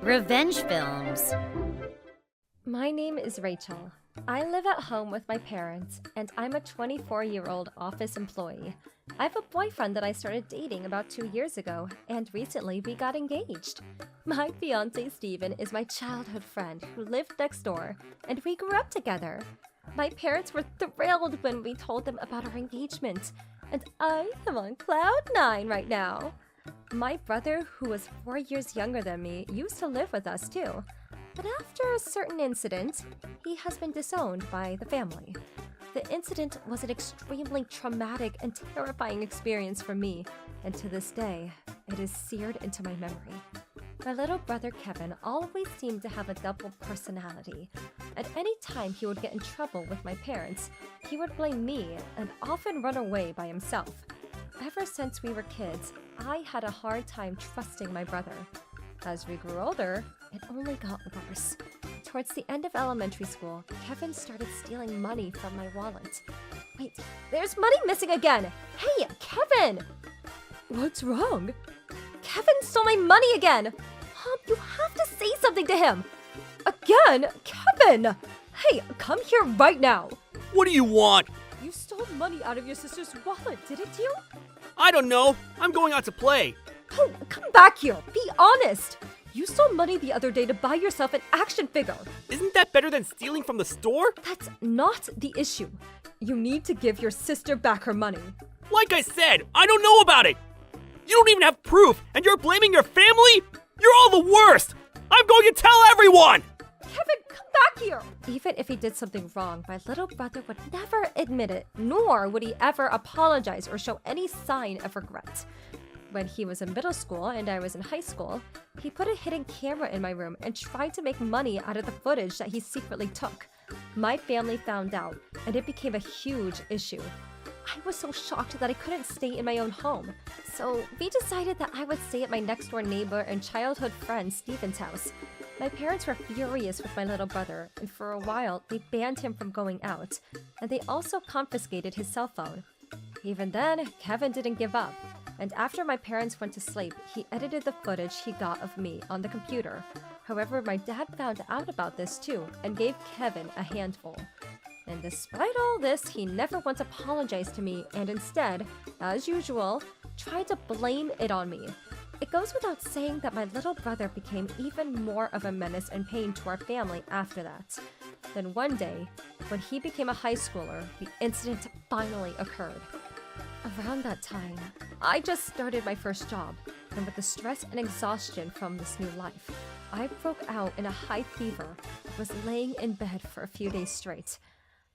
Revenge films. My name is Rachel. I live at home with my parents, and I'm a 24-year-old office employee. I have a boyfriend that I started dating about 2 years ago, and recently we got engaged. My fiancé Steven is my childhood friend who lived next door, and we grew up together. My parents were thrilled when we told them about our engagement, and I am on cloud 9 right now. My brother, who was 4 years younger than me, used to live with us too. But after a certain incident, he has been disowned by the family. The incident was an extremely traumatic and terrifying experience for me, and to this day, it is seared into my memory. My little brother Kevin always seemed to have a double personality. At any time he would get in trouble with my parents, he would blame me and often run away by himself. Ever since we were kids, I had a hard time trusting my brother. As we grew older, it only got worse. Towards the end of elementary school, Kevin started stealing money from my wallet. Wait, there's money missing again! Hey, Kevin! What's wrong? Kevin stole my money again! Mom, you have to say something to him! Again? Kevin! Hey, come here right now! What do you want? You stole money out of your sister's wallet, didn't you? I don't know. I'm going out to play. Oh, come back here! Be honest! You stole money the other day to buy yourself an action figure! Isn't that better than stealing from the store? That's not the issue. You need to give your sister back her money. Like I said, I don't know about it. You don't even have proof, and you're blaming your family? You're all the worst! I'm going to tell everyone! Kevin, come back here! Even if he did something wrong, my little brother would never admit it, nor would he ever apologize or show any sign of regret. When he was in middle school and I was in high school, he put a hidden camera in my room and tried to make money out of the footage that he secretly took. My family found out, and it became a huge issue. I was so shocked that I couldn't stay in my own home, so we decided that I would stay at my next-door neighbor and childhood friend Steven's house. My parents were furious with my little brother, and for a while they banned him from going out, and they also confiscated his cell phone. Even then, Kevin didn't give up, and after my parents went to sleep, he edited the footage he got of me on the computer. However, my dad found out about this too, and gave Kevin a handful. And despite all this, he never once apologized to me, and instead, as usual, tried to blame it on me. It goes without saying that my little brother became even more of a menace and pain to our family after that. Then one day, when he became a high schooler, the incident finally occurred. Around that time, I just started my first job, and with the stress and exhaustion from this new life, I broke out in a high fever, was laying in bed for a few days straight.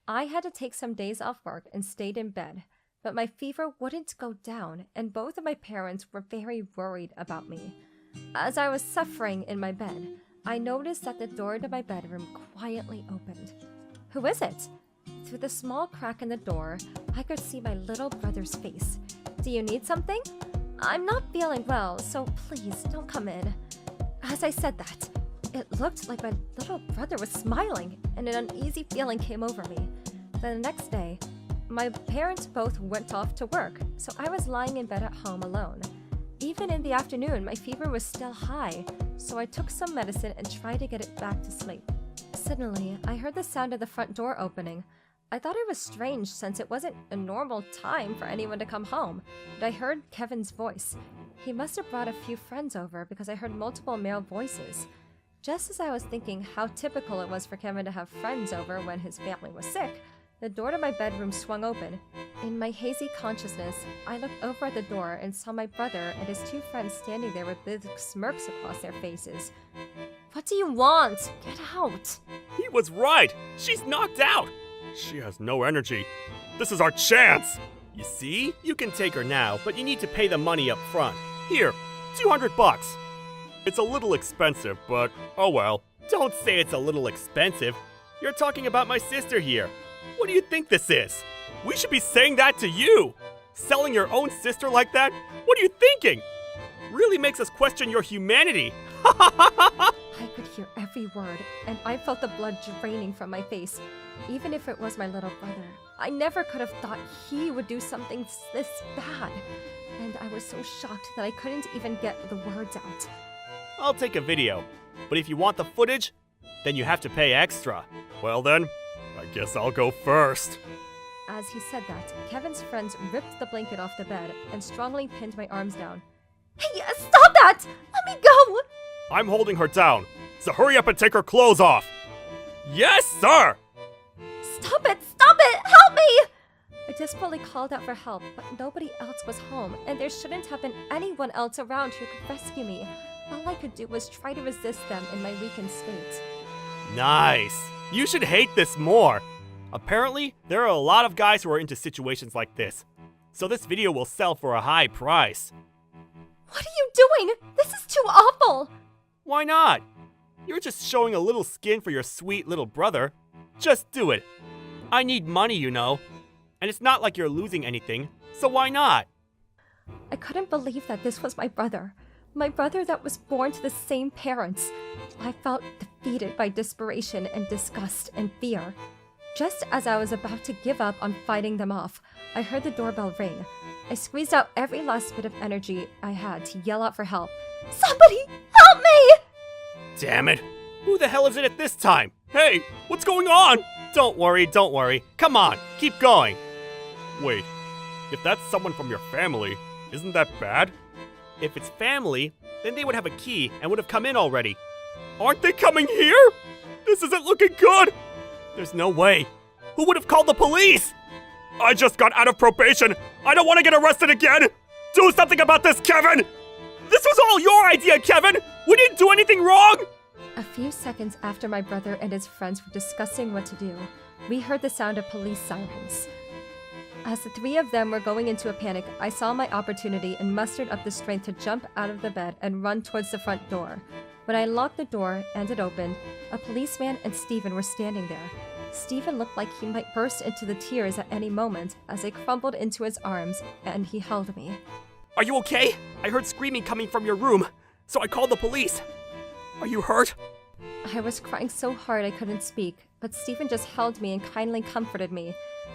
I had to take some days off work and stayed in bed, but my fever wouldn't go down, and both of my parents were very worried about me. As I was suffering in my bed, I noticed that the door to my bedroom quietly opened. Who is it? Through the small crack in the door, I could see my little brother's face. Do you need something? I'm not feeling well, so please don't come in. As I said that, it looked like my little brother was smiling, and an uneasy feeling came over me. The next day, my parents both went off to work, so I was lying in bed at home alone. Even in the afternoon, my fever was still high, so I took some medicine and tried to get it back to sleep. Suddenly, I heard the sound of the front door opening. I thought it was strange since it wasn't a normal time for anyone to come home, but I heard Kevin's voice. He must have brought a few friends over because I heard multiple male voices. Just as I was thinking how typical it was for Kevin to have friends over when his family was sick, the door to my bedroom swung open. In my hazy consciousness, I looked over at the door and saw my brother and his 2 friends standing there with big smirks across their faces. What do you want? Get out! He was right. She's knocked out. She has no energy. This is our chance. You see? You can take her now, but you need to pay the money up front. Here, $200. It's a little expensive, but oh well. Don't say it's a little expensive. You're talking about my sister here. What do you think this is? We should be saying that to you. Selling your own sister like that? What are you thinking? Really makes us question your humanity. I could hear every word, and I felt the blood draining from my face. Even if it was my little brother, I never could have thought he would do something this bad. And I was so shocked that I couldn't even get the words out. I'll take a video. But if you want the footage, then you have to pay extra. Well then, I guess I'll go first. As he said that, Kevin's friends ripped the blanket off the bed and strongly pinned my arms down. Hey, stop that! Let me go! I'm holding her down, so hurry up and take her clothes off. Yes, sir! Stop it! Stop it! Help me! I desperately called out for help, but nobody else was home, and there shouldn't have been anyone else around who could rescue me. All I could do was try to resist them in my weakened state. Nice. You should hate this more. Apparently, there are a lot of guys who are into situations like this, so this video will sell for a high price. What are you doing? This is too awful! Why not? You're just showing a little skin for your sweet little brother. Just do it. I need money, you know. And it's not like you're losing anything, so why not? I couldn't believe that this was my brother. My brother that was born to the same parents. I felt defeated by desperation and disgust and fear. Just as I was about to give up on fighting them off, I heard the doorbell ring. I squeezed out every last bit of energy I had to yell out for help. Somebody, help me! Damn it! Who the hell is it at this time? Hey, what's going on? Don't worry, don't worry. Come on, keep going. Wait, if that's someone from your family, isn't that bad? If it's family, then they would have a key and would have come in already. Aren't they coming here? This isn't looking good! There's no way. Who would have called the police? I just got out of probation. I don't want to get arrested again. Do something about this, Kevin! This was all your idea, Kevin! We didn't do anything wrong! A few seconds after my brother and his friends were discussing what to do, we heard the sound of police sirens. As the three of them were going into a panic, I saw my opportunity and mustered up the strength to jump out of the bed and run towards the front door. When I unlocked the door and it opened, a policeman and Steven were standing there. Steven looked like he might burst into the tears at any moment as I crumbled into his arms and he held me. Are you okay? I heard screaming coming from your room, so I called the police. Are you hurt? I was crying so hard I couldn't speak, but Steven just held me and kindly comforted me.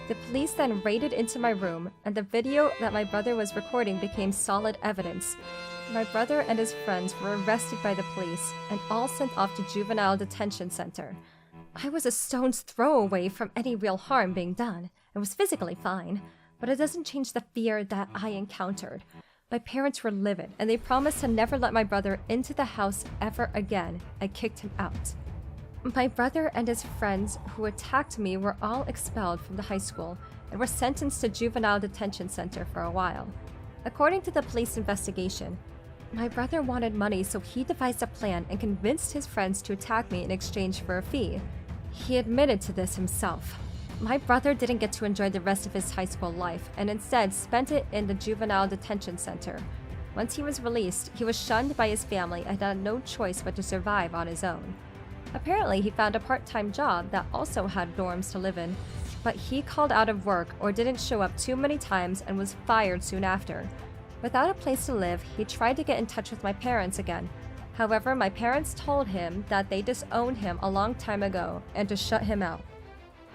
The police then raided into my room, and the video that my brother was recording became solid evidence. My brother and his friends were arrested by the police and all sent off to juvenile detention center. I was a stone's throw away from any real harm being done and was physically fine, but it doesn't change the fear that I encountered. My parents were livid, and they promised to never let my brother into the house ever again. I kicked him out. My brother and his friends who attacked me were all expelled from the high school and were sentenced to juvenile detention center for a while. According to the police investigation, my brother wanted money, so he devised a plan and convinced his friends to attack me in exchange for a fee. He admitted to this himself. My brother didn't get to enjoy the rest of his high school life and instead spent it in the juvenile detention center. Once he was released, he was shunned by his family and had no choice but to survive on his own. Apparently, he found a part-time job that also had dorms to live in, but he called out of work or didn't show up too many times and was fired soon after. Without a place to live, he tried to get in touch with my parents again. However, my parents told him that they disowned him a long time ago and to shut him out.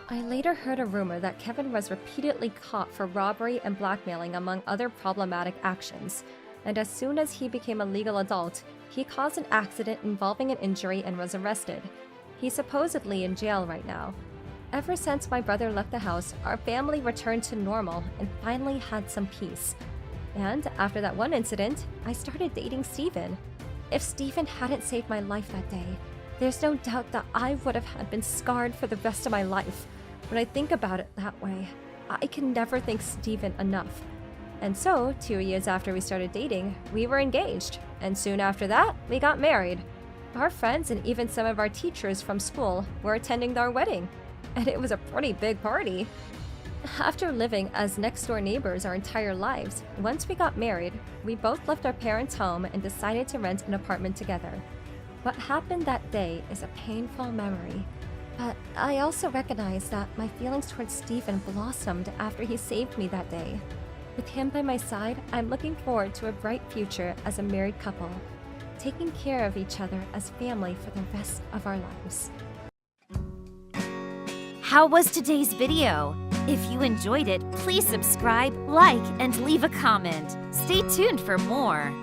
I later heard a rumor that Kevin was repeatedly caught for robbery and blackmailing among other problematic actions, and as soon as he became a legal adult, he caused an accident involving an injury and was arrested. He's supposedly in jail right now. Ever since my brother left the house, our family returned to normal and finally had some peace. And after that one incident, I started dating Steven. If Steven hadn't saved my life that day, there's no doubt that I would have been scarred for the rest of my life. When I think about it that way, I can never thank Steven enough. And so, 2 years after we started dating, we were engaged. And soon after that, we got married. Our friends and even some of our teachers from school were attending our wedding. And it was a pretty big party. After living as next-door neighbors our entire lives, once we got married, we both left our parents' home and decided to rent an apartment together. What happened that day is a painful memory. But I also recognize that my feelings towards Steven blossomed after he saved me that day. With him by my side, I'm looking forward to a bright future as a married couple, taking care of each other as family for the rest of our lives. How was today's video? If you enjoyed it, please subscribe, like, and leave a comment. Stay tuned for more.